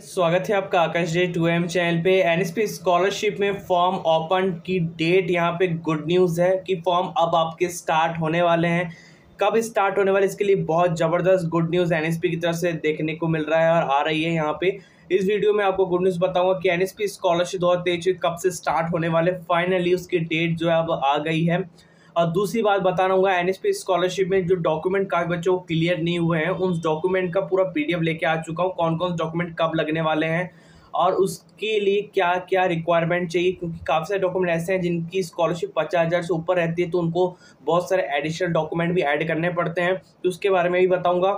स्वागत है आपका आकाश डे 2M चैनल पे। एनएसपी स्कॉलरशिप में फॉर्म ओपन की डेट यहाँ पे गुड न्यूज़ है कि फॉर्म अब आपके स्टार्ट होने वाले हैं। कब स्टार्ट होने वाले इसके लिए बहुत ज़बरदस्त गुड न्यूज़ एनएसपी की तरफ से देखने को मिल रहा है और आ रही है। यहाँ पे इस वीडियो में आपको गुड न्यूज़ बताऊंगा कि एनएसपी स्कॉलरशिप 2023 कब से स्टार्ट होने वाले, फाइनली उसकी डेट जो है अब आ गई है। और दूसरी बात बता रहा एनएसपी स्कॉलरशिप में जो डॉक्यूमेंट काफी बच्चों को क्लियर नहीं हुए हैं, उन डॉक्यूमेंट का पूरा पीडीएफ लेके आ चुका हूँ, कौन कौन डॉक्यूमेंट कब लगने वाले हैं और उसके लिए क्या क्या रिक्वायरमेंट चाहिए, क्योंकि काफ़ी सारे डॉक्यूमेंट ऐसे हैं जिनकी स्कॉलरशिप 50,000 से ऊपर रहती है तो उनको बहुत सारे एडिशनल डॉक्यूमेंट भी ऐड करने पड़ते हैं। तो उसके बारे में भी बताऊँगा।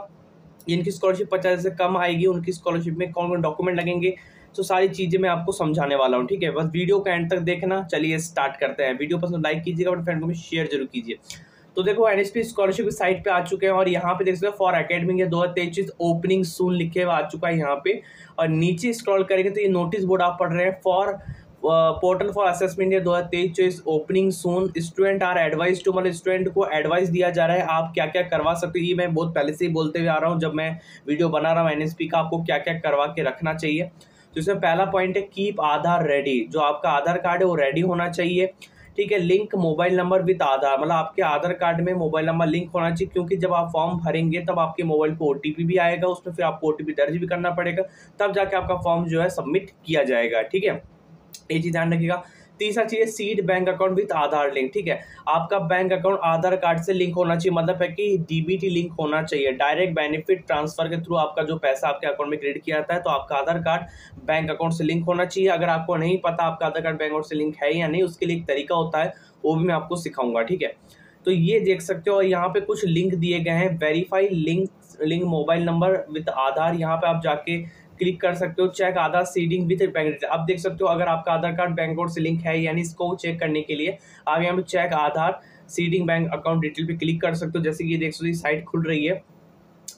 जिनकी स्कॉलरशिप 50,000 से कम आएगी उनकी स्कॉलरशिप में कौन कौन डॉक्यूमेंट लगेंगे, तो सारी चीज़ें मैं आपको समझाने वाला हूँ। ठीक है, बस वीडियो का एंड तक देखना। चलिए स्टार्ट करते हैं। वीडियो पसंद लाइक कीजिएगा, अपने फ्रेंड को भी शेयर जरूर कीजिए। तो देखो एनएसपी स्कॉलरशिप की साइट पे आ चुके हैं और यहाँ पे देख सकते हो फॉर एकेडमिक 2023 ओपनिंग सून लिखे हुए आ चुका है यहाँ पे। और नीचे स्क्रॉल करेंगे तो ये नोटिस बोर्ड आप पढ़ रहे हैं, for portal for assessment 2023 opening soon, student are advise to, मतलब स्टूडेंट को एडवाइस दिया जा रहा है आप क्या क्या करवा सकते हो। ये मैं बहुत पहले से ही बोलते हुए आ रहा हूँ जब मैं वीडियो बना रहा हूँ एनएसपी का, आपको क्या क्या करवा के रखना चाहिए। तो इसमें पहला पॉइंट है कीप आधार रेडी, जो आपका आधार कार्ड है वो रेडी होना चाहिए। ठीक है, लिंक मोबाइल नंबर विद आधार, मतलब आपके आधार कार्ड में मोबाइल नंबर लिंक होना चाहिए, क्योंकि जब आप फॉर्म भरेंगे तब आपके मोबाइल पे ओटीपी भी आएगा, उसमें फिर आपको ओटीपी दर्ज भी करना पड़ेगा, तब जाके आपका फॉर्म जो है सबमिट किया जाएगा। ठीक है, ये चीज ध्यान रखिएगा। तीसरा चीज है seed bank account with Aadhaar link. ठीक है, आपका बैंक अकाउंट आधार कार्ड से लिंक होना चाहिए, मतलब है कि डीबीटी लिंक होना चाहिए, डायरेक्ट बेनिफिट ट्रांसफर के थ्रू आपका जो पैसा आपके अकाउंट में क्रेडिट किया जाता है, तो आपका आधार कार्ड बैंक अकाउंट से लिंक होना चाहिए। अगर आपको नहीं पता आपका आधार कार्ड बैंक अकाउंट से लिंक है या नहीं, उसके लिए एक तरीका होता है, वो भी मैं आपको सिखाऊंगा। ठीक है, तो ये देख सकते हो और यहाँ पे कुछ लिंक दिए गए हैं, verify link mobile number with Aadhaar, यहाँ पे आप जाके क्लिक कर सकते हो। Check Aadhaar seeding with bank detail, आप देख सकते हो अगर आपका आधार कार्ड बैंक अकाउंट से लिंक है यानी इसको चेक करने के लिए आप यहाँ पे check Aadhaar seeding bank account detail पे क्लिक कर सकते हो। जैसे कि ये देख सकते हो साइट खुल रही है।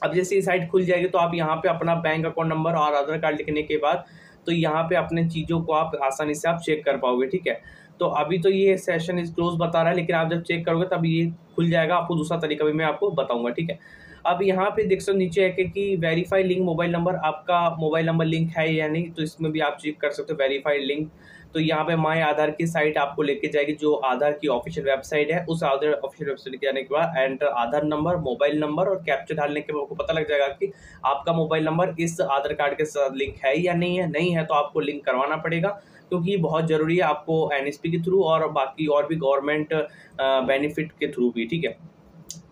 अब जैसे ये साइट खुल जाएगी तो आप यहाँ पे अपना बैंक अकाउंट नंबर और आधार कार्ड लिखने के बाद तो यहाँ पे अपने चीज़ों को आप आसानी से आप चेक कर पाओगे। ठीक है, तो अभी तो ये सेशन इज क्लोज बता रहा है, लेकिन आप जब चेक करोगे तब ये खुल जाएगा। आपको दूसरा तरीका भी मैं आपको बताऊंगा। ठीक है, अब यहाँ पे देख सकते नीचे है कि वेरीफाई लिंक मोबाइल नंबर, आपका मोबाइल नंबर लिंक है या नहीं, तो इसमें भी आप चेक कर सकते हो वेरीफाइड लिंक। तो यहाँ पे माय आधार की साइट आपको लेके जाएगी, जो आधार की ऑफिशियल वेबसाइट है। उस आधार ऑफिशियल वेबसाइट के जाने के बाद एंटर आधार नंबर, मोबाइल नंबर और कैप्चर डालने के बाद आपको पता लग जाएगा कि आपका मोबाइल नंबर इस आधार कार्ड के साथ लिंक है या नहीं है। नहीं है तो आपको लिंक करवाना पड़ेगा, क्योंकि ये बहुत ज़रूरी है आपको एनएसपी के थ्रू और बाकी और भी गवर्नमेंट बेनिफिट के थ्रू भी। ठीक है,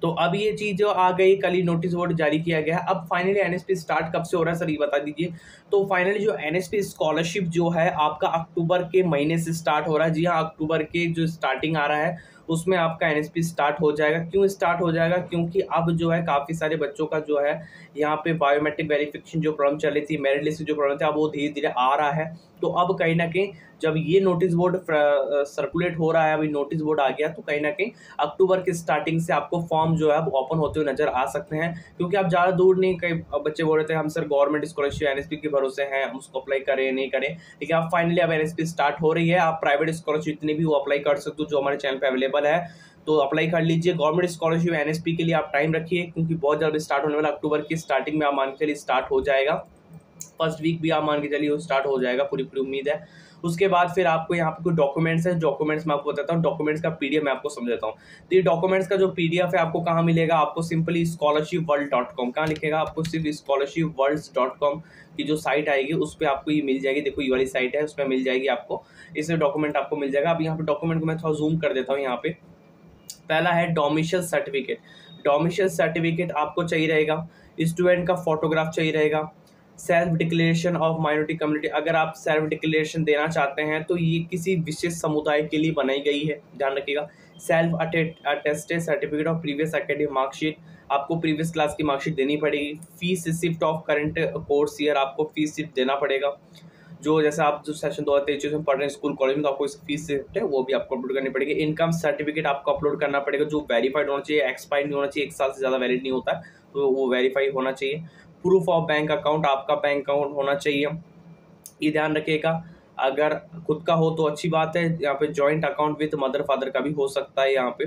तो अब ये चीज़ जो आ गई, कल ही नोटिस बोर्ड जारी किया गया है। अब फाइनली एनएसपी स्टार्ट कब से हो रहा है सर ये बता दीजिए। तो फाइनली जो एनएसपी स्कॉलरशिप जो है आपका अक्टूबर के महीने से स्टार्ट हो रहा है। जी हाँ, अक्टूबर के जो स्टार्टिंग आ रहा है उसमें आपका एनएसपी स्टार्ट हो जाएगा। क्यों स्टार्ट हो जाएगा? क्योंकि अब जो है काफ़ी सारे बच्चों का जो है यहाँ पे बायोमेट्रिक वेरिफिकेशन जो प्रॉब्लम चल रही थी, मेरिट लिस्ट जो प्रॉब्लम थी, अब वो धीरे धीरे आ रहा है। तो अब कहीं ना कहीं जब ये नोटिस बोर्ड सर्कुलेट हो रहा है, अभी नोटिस बोर्ड आ गया, तो कहीं ना कहीं अक्टूबर की स्टार्टिंग से आपको फॉर्म जो है अब ओपन होते हुए नजर आ सकते हैं। क्योंकि आप ज़्यादा दूर नहीं, कई बच्चे बोल रहे थे हम सर गवर्नमेंट स्कॉलरशिप एनएसपी के भरोसे हैं, हम उसको अप्लाई करें नहीं करें, लेकिन अब फाइनली अब एनएसपी स्टार्ट हो रही है। आप प्राइवेट स्कॉलरशिप जितनी भी वो अप्लाई कर सकते हो जो हमारे चैनल पर अवेलेबल है, तो अप्लाई कर लीजिए। गवर्नमेंट स्कॉलरशिप एनएसपी के लिए आप टाइम रखिए, क्योंकि बहुत जल्द स्टार्ट होने वाला, अक्टूबर की स्टार्टिंग में आप मान के चलिए स्टार्ट हो जाएगा। फर्स्ट वीक भी आप मान के चलिए वो स्टार्ट हो जाएगा, पूरी उम्मीद है। उसके बाद फिर आपको यहाँ पे कुछ डॉक्यूमेंट्स है, डॉक्यूमेंट्स मैं आपको बताता हूँ। डॉक्यूमेंट्स का पीडीएफ मैं आपको समझाता हूँ। तो ये डॉक्यूमेंट्स का जो पीडीएफ है आपको कहाँ मिलेगा, आपको सिंपली scholarshipworld.com, कहाँ लिखेगा आपको सिर्फ scholarshipworld.com की जो साइट आएगी उस पर आपको ये मिल जाएगी। देखो ये वाली साइट है, उस पर मिल जाएगी आपको, इसमें डॉक्यूमेंट आपको मिल जाएगा। अब यहाँ पे डॉक्यूमेंट को मैं थोड़ा जूम कर देता हूँ। यहाँ पे पहला है डोमिसाइल सर्टिफिकेट। डोमिसाइल सर्टिफिकेट आपको चाहिए रहेगा, स्टूडेंट का फोटोग्राफ चाहिए रहेगा, self declaration of minority community, अगर आप सेल्फ डिक्लेरेशन देना चाहते हैं तो ये किसी विशेष समुदाय के लिए बनाई गई है, ध्यान रखिएगा। Self attested certificate of previous academic marksheet, आपको प्रीवियस क्लास की मार्कशीट देनी पड़ेगी। Fees receipt of current course year, आपको फीस रिसिप्ट देना पड़ेगा। जो जैसे आप जो सेशन 2023 में पढ़ रहे हैं स्कूल कॉलेज में, तो आपको इसकी फीस है वो भी आपको अपलोड करनी पड़ेगी। इनकम सर्टिफिकेट आपको अपलोड करना पड़ेगा, जो वेरीफाइड होना चाहिए, एक्सपायर्ड नहीं होना चाहिए, 1 साल से ज़्यादा वैलिड नहीं होता है, तो वो वेरीफाई होना चाहिए। प्रूफ ऑफ बैंक अकाउंट, आपका बैंक अकाउंट होना चाहिए, ये ध्यान रखिएगा। अगर खुद का हो तो अच्छी बात है, यहाँ पे joint account with mother father का भी हो सकता है यहाँ पे।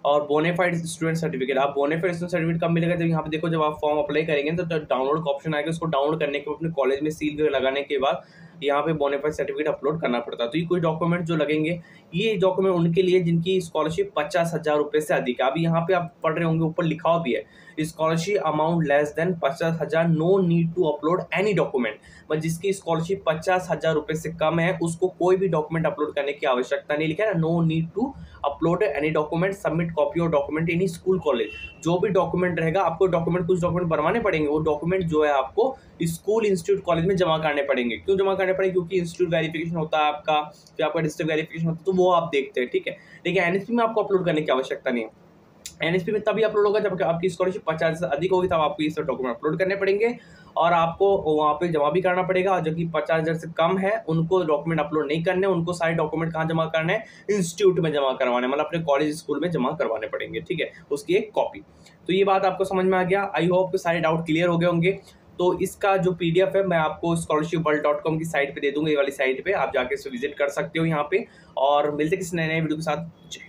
और बोनाफाइड स्टूडेंट सर्टिफिकेट, आप बोनाफाइड स्टूडेंट सर्टिफिकेट कब मिलेगा, जब यहाँ पे देखो जब आप फॉर्म अप्लाई करेंगे तो डाउनलोड का ऑप्शन आएगा, उसको डाउनलोड करने के बाद अपने कॉलेज में सील लगाने के बाद यहाँ पे बोनाफाइड सर्टिफिकेट अपलोड करना पड़ता है। तो ये कोई डॉक्यूमेंट जो लगेंगे, ये डॉक्यूमेंट उनके लिए जिनकी स्कॉलरशिप 50,000 रुपये से अधिक है। अभी यहाँ पे आप पढ़ रहे होंगे ऊपर लिखा हुआ भी है, scholarship amount less than 50,000 no need to upload any document. मतलब जिसकी स्कॉलरशिप 50,000 रुपये से कम है उसको कोई भी डॉक्यूमेंट अपलोड करने की आवश्यकता नहीं, लिखा है ना, no need to upload any document, submit copy और डॉक्यूमेंट इन स्कूल कॉलेज। जो भी डॉक्यूमेंट रहेगा आपको डॉक्यूमेंट, कुछ डॉक्यूमेंट बनवाने पड़ेंगे, वो डॉक्यूमेंट जो है आपको स्कूल इंस्टीट्यूट कॉलेज में जमा करने पड़ेंगे। क्यों जमा करने पड़ेंगे, क्योंकि इंस्टीट्यूट वेरिफिकेशन होता है आपका, फिर आपका डिस्ट्रिक्ट वेरिफिकेशन होता है, तो वो आप देखते हैं, ठीक है। लेकिन एनएसपी में आपको अपलोड करने की आवश्यकता नहीं है। एनएसपी में तभी अपलोड होगा जब आपकी स्कॉलरशिप 50 से अधिक होगी, तब आपको ये सब डॉक्यूमेंट अपलोड करने पड़ेंगे और आपको वहाँ पे जमा भी करना पड़ेगा। और जो कि 50,000 से कम है उनको डॉक्यूमेंट अपलोड नहीं करने, उनको सारे डॉक्यूमेंट कहाँ जमा करने हैं, इंस्टीट्यूट में जमा करवाने, मतलब अपने कॉलेज स्कूल में जमा करवाने पड़ेंगे, ठीक है, उसकी एक कॉपी। तो ये बात आपको समझ में आ गया, आई होप कि सारे डाउट क्लियर हो गए होंगे। तो इसका जो पीडीएफ है मैं आपको scholarshipworld.com की साइट पे दे दूंगा, ये वाली साइट पे आप जाके इसे विजिट कर सकते हो यहाँ पे। और मिलते किसी नए वीडियो के साथ।